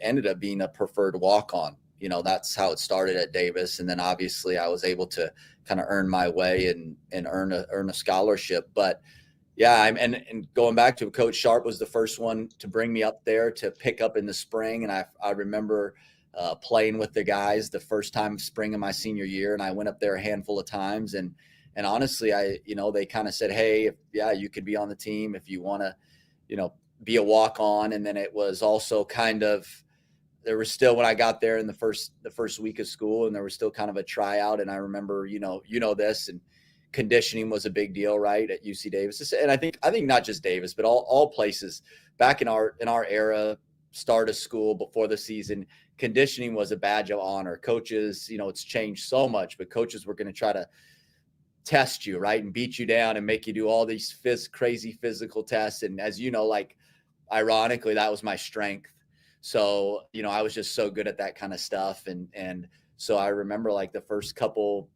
ended up being a preferred walk-on. That's how it started at Davis. And then obviously I was able to kind of earn my way and earn a scholarship. But yeah, and going back to Coach Sharp was the first one to bring me up there to pick up in the spring. And I remember playing with the guys the first time spring of my senior year. And I went up there a handful of times. And honestly, they kind of said, hey, you could be on the team if you want to, be a walk-on. And then it was also kind of, there was still, when I got there in the first week of school, and there was still kind of a tryout. And I remember, this, and conditioning was a big deal, right, at UC Davis. And I think not just Davis, but all places back in our era, start of school before the season, conditioning was a badge of honor. Coaches, it's changed so much, but coaches were going to try to test you, right, and beat you down and make you do all these crazy physical tests. And as you know, like, ironically, that was my strength. So, I was just so good at that kind of stuff. And so I remember, like, the first couple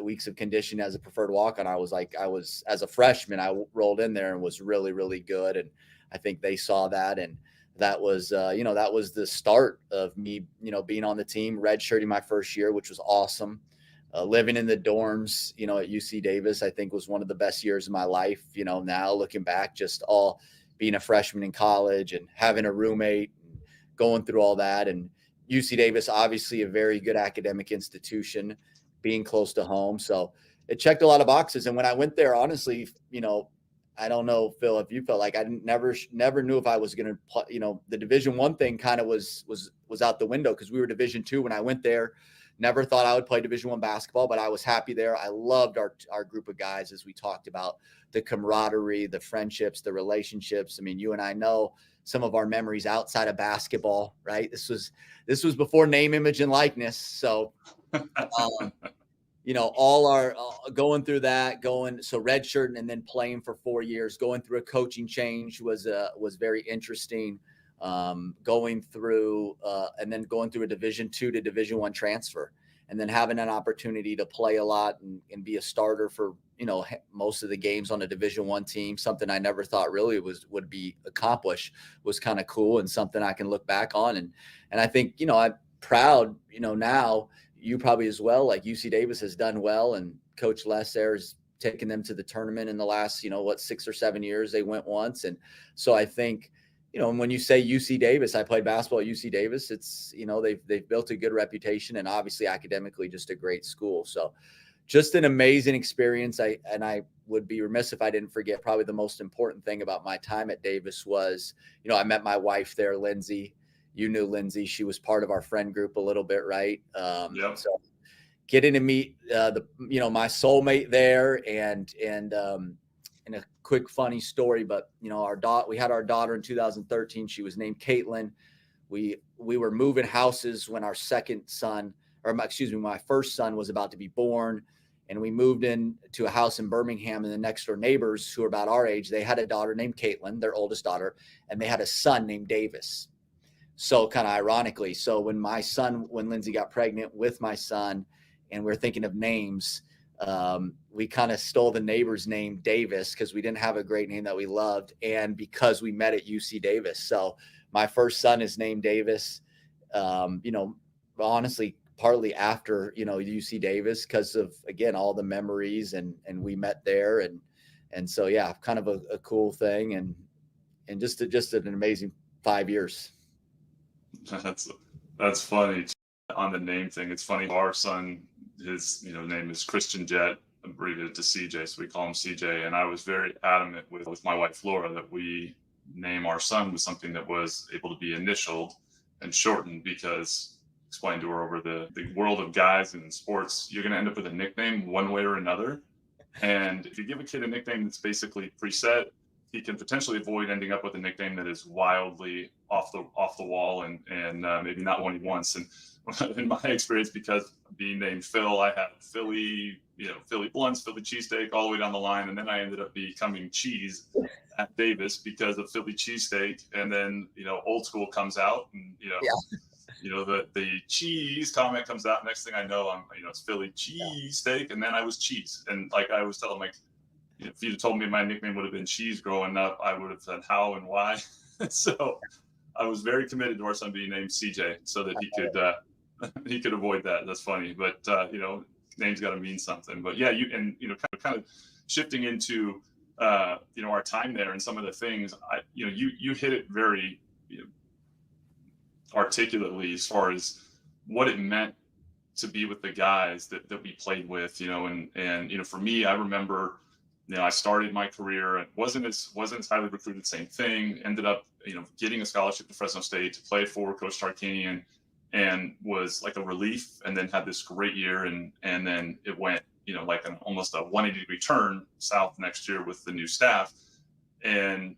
weeks of conditioning as a preferred walk-on, I was as a freshman, I rolled in there and was really, really good. And I think they saw that. And that was, that was the start of me, being on the team, redshirting my first year, which was awesome. Living in the dorms, at UC Davis, I think was one of the best years of my life. Now looking back, just all being a freshman in college and having a roommate and going through all that. And UC Davis, obviously a very good academic institution, being close to home. So it checked a lot of boxes. And when I went there, honestly, I don't know, Phil, if you felt like I never knew if I was going to, the Division I thing kind of was out the window, because we were Division II when I went there. Never thought I would play Division I basketball, but I was happy there. I loved our group of guys, as we talked about, the camaraderie, the friendships, the relationships. I mean, you and I know some of our memories outside of basketball, right? This was before name, image, and likeness. So, all our going through that, so redshirting and then playing for 4 years, going through a coaching change was very interesting. Going through a Division II to Division I transfer, and then having an opportunity to play a lot and be a starter for, most of the games on a Division I team, something I never thought really would be accomplished, was kind of cool, and something I can look back on. And I think, I'm proud, now, you probably as well, like UC Davis has done well, and Coach Les there has taken them to the tournament in the last, 6 or 7 years. They went once. And so I think, and when you say UC Davis, I played basketball at UC Davis. It's, they've built a good reputation, and obviously academically just a great school. So just an amazing experience. I would be remiss if I didn't forget, probably the most important thing about my time at Davis was, I met my wife there, Lindsay. You knew Lindsay. She was part of our friend group a little bit, right? Yep. So getting to meet my soulmate there, and a quick funny story, but we had our daughter in 2013. She was named Caitlin. We were moving houses when my first son was about to be born, and we moved in to a house in Birmingham, and the next door neighbors, who are about our age, they had a daughter named Caitlin, their oldest daughter, and they had a son named Davis. So kind of ironically, so when Lindsay got pregnant with my son, and we're thinking of names, we kind of stole the neighbor's name, Davis, because we didn't have a great name that we loved, and because we met at UC Davis. So my first son is named Davis, honestly, partly after, UC Davis, because of, again, all the memories, and we met there. And so, yeah, kind of a cool thing, and just an amazing 5 years. That's funny. On the name thing, it's funny. Our son, his name is Christian Jett, abbreviated to CJ, so we call him CJ. And I was very adamant with my wife Laura that we name our son with something that was able to be initialed and shortened, because explained to her, over the world of guys and sports, you're going to end up with a nickname one way or another. And if you give a kid a nickname that's basically preset, he can potentially avoid ending up with a nickname that is wildly off the wall and maybe not one he wants. And in my experience, because being named Phil, I had Philly Blunts, Philly cheesesteak, all the way down the line. And then I ended up becoming Cheese at Davis because of Philly cheesesteak. And then, Old School comes out, and, the cheese comment comes out. Next thing I know, I'm, it's Philly cheesesteak. And then I was Cheese. And like I always tell them, like, if you'd told me my nickname would have been Cheese growing up, I would have said how and why. So I was very committed to our son being named CJ so that he could he could avoid that. That's funny, but name's got to mean something. But yeah, kind of shifting into our time there and some of the things you hit it very articulately as far as what it meant to be with the guys that we played with, and for me, I remember, I started my career, it wasn't as highly recruited, same thing, ended up, getting a scholarship to Fresno State to play for Coach Tarkanian, and was like a relief, and then had this great year, and then it went, like almost a 180-degree turn south next year with the new staff, and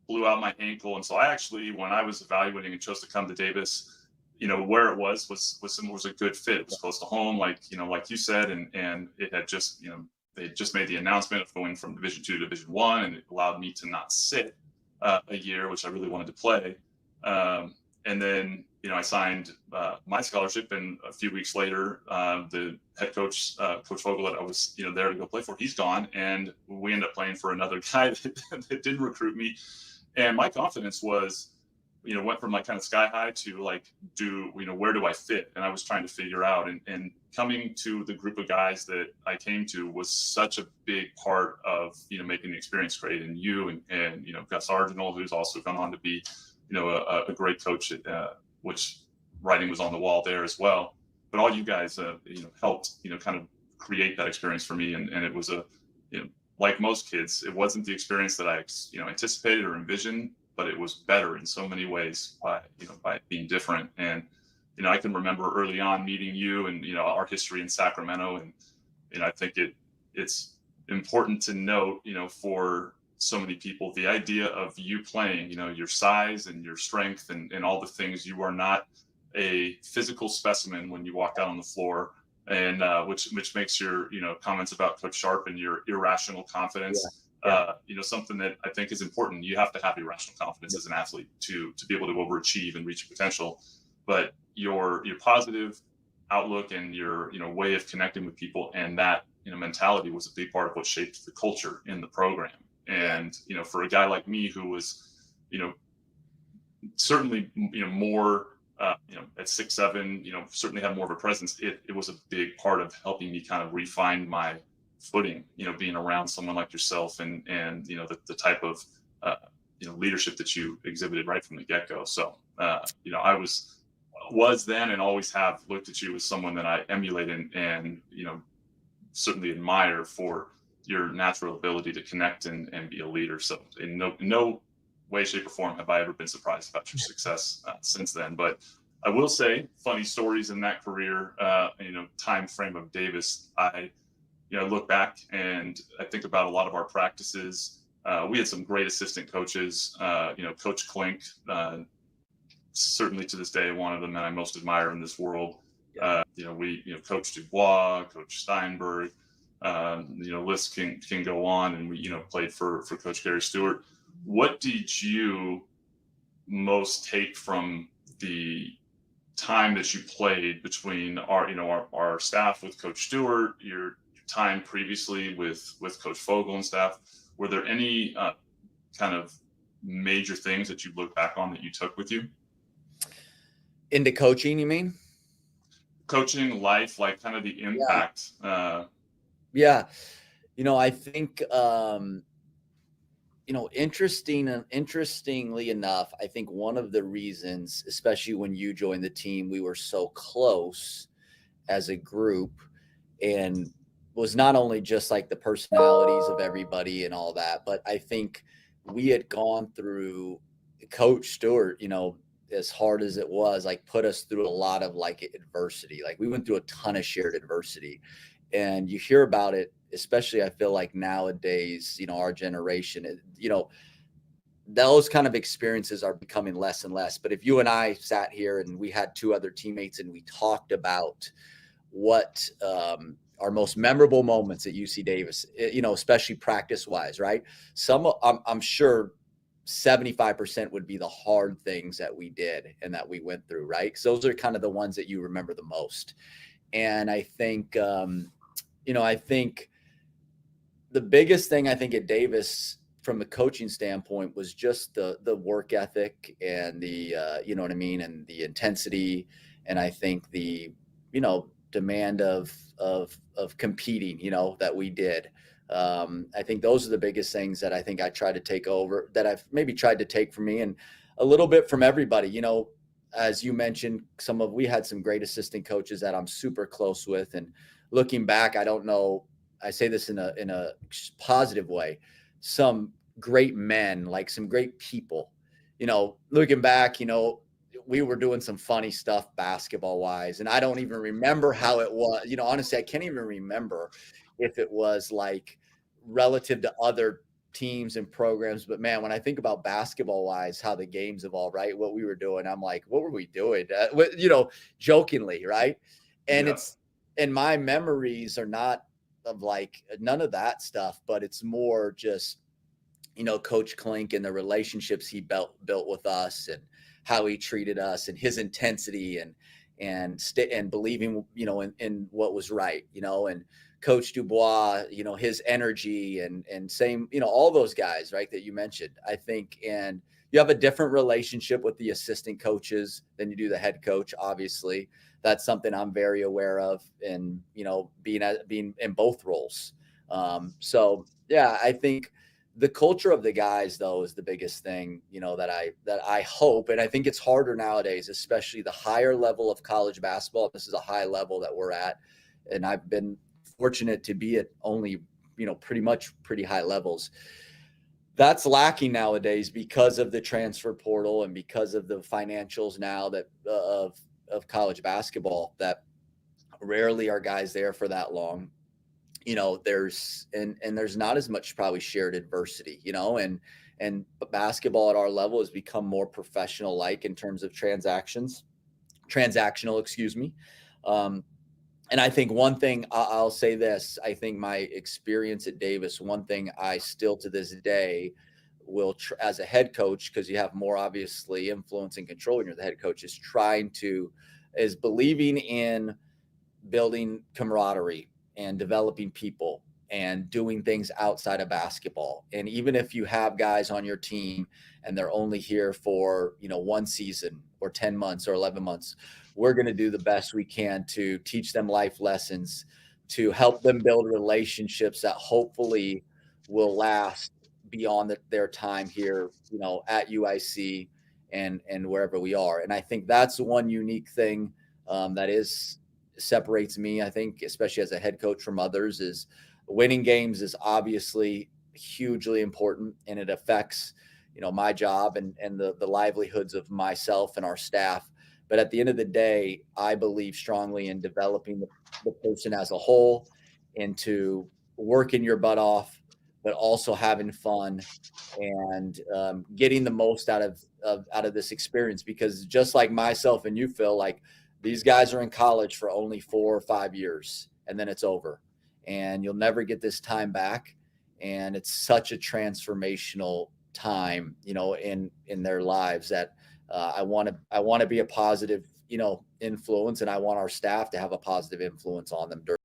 blew out my ankle. And so I actually, when I was evaluating and chose to come to Davis, where it was a good fit. It was close to home, like you said, and it had just, they just made the announcement of going from Division II to Division I, and it allowed me to not sit a year, which I really wanted to play. And then, I signed my scholarship, and a few weeks later, the head coach, Coach Vogel, that I was, there to go play for, he's gone, and we ended up playing for another guy that didn't recruit me. And my confidence was, went from like kind of sky high to like, where do I fit? And I was trying to figure out, and coming to the group of guys that I came to was such a big part of, making the experience great. And you and Gus Arginal, who's also gone on to be, a great coach, which writing was on the wall there as well. But all you guys, helped, kind of create that experience for me. And it was like most kids, it wasn't the experience that I, anticipated or envisioned, but it was better in so many ways by it being different. And, I can remember early on meeting you and, our history in Sacramento. And, I think it's important to note, for so many people, the idea of you playing, your size and your strength and all the things, you are not a physical specimen when you walk out on the floor. And which makes your, comments about Coach Sharp and your irrational confidence, something that I think is important. You have to have irrational confidence as an athlete to be able to overachieve and reach your potential. But your positive outlook and your way of connecting with people, and that mentality was a big part of what shaped the culture in the program. And for a guy like me who was certainly more at 6'7", certainly had more of a presence, it was a big part of helping me kind of refine my footing, being around someone like yourself and the type of leadership that you exhibited right from the get-go. So I was then and always have looked at you as someone that I emulate and certainly admire for your natural ability to connect and be a leader. So in no way, shape, or form have I ever been surprised about your success since then. But I will say, funny stories in that career, time frame of Davis, I look back and I think about a lot of our practices. We had some great assistant coaches, Coach Klink, certainly to this day, one of them that I most admire in this world. Coach Dubois, Coach Steinberg, list can go on, and we, played for Coach Gary Stewart. What did you most take from the time that you played between our staff with Coach Stewart, your time previously with Coach Vogel and staff? Were there any kind of major things that you look back on that you took with you? Into coaching, you mean? Coaching, life, like kind of the impact. Yeah. I think, interestingly enough, I think one of the reasons, especially when you joined the team, we were so close as a group, and was not only just like the personalities of everybody and all that, but I think we had gone through Coach Stewart, as hard as it was, like put us through a lot of like adversity. Like we went through a ton of shared adversity, and you hear about it, especially I feel like nowadays, our generation, those kind of experiences are becoming less and less. But if you and I sat here and we had two other teammates and we talked about what our most memorable moments at UC Davis, especially practice wise, right? I'm sure 75% would be the hard things that we did and that we went through, right? Because those are kind of the ones that you remember the most. And I think, I think the biggest thing I think at Davis from the coaching standpoint was just the work ethic and the you know what I mean, and the intensity, and I think the demand of competing, that we did. I think those are the biggest things that I think I tried to take over, that I've maybe tried to take from me, and a little bit from everybody. As you mentioned, we had some great assistant coaches that I'm super close with, and looking back, I don't know. I say this in a positive way. Some great men, like some great people. Looking back, we were doing some funny stuff basketball wise, and I don't even remember how it was. Honestly, I can't even remember if it was like relative to other teams and programs. But man, when I think about basketball wise, how the games evolved, right? What we were doing, I'm like, what were we doing? Jokingly, right? And Yeah. and my memories are not of like none of that stuff, but it's more just Coach Klink and the relationships he built with us, and how he treated us, and his intensity, and believing in what was right, and Coach Dubois, his energy, and same, all those guys, right, that you mentioned, I think. And you have a different relationship with the assistant coaches than you do the head coach. Obviously, that's something I'm very aware of, and being in both roles. So yeah, I think the culture of the guys, though, is the biggest thing, that I hope. And I think it's harder nowadays, especially the higher level of college basketball. This is a high level that we're at, and I've been fortunate to be at only pretty high levels. That's lacking nowadays because of the transfer portal, and because of the financials now that of college basketball, that rarely are guys there for that long. There's not as much probably shared adversity, and basketball at our level has become more professional, like in terms of transactional, excuse me. And I think one thing, I'll say this, I think my experience at Davis, one thing I still to this day as a head coach, because you have more obviously influence and control when you're the head coach, is believing in building camaraderie and developing people and doing things outside of basketball. And even if you have guys on your team and they're only here for, one season or 10 months or 11 months, we're going to do the best we can to teach them life lessons, to help them build relationships that hopefully will last beyond their time here, at UIC and wherever we are. And I think that's one unique thing that separates me, I think, especially as a head coach, from others, is winning games is obviously hugely important, and it affects, my job and the livelihoods of myself and our staff. But at the end of the day, I believe strongly in developing the person as a whole, into working your butt off, but also having fun, and getting the most out of this experience. Because just like myself and you, Phil, like, these guys are in college for only 4 or 5 years, and then it's over, and you'll never get this time back. And it's such a transformational time, in their lives, that I want to be a positive, influence, and I want our staff to have a positive influence on them during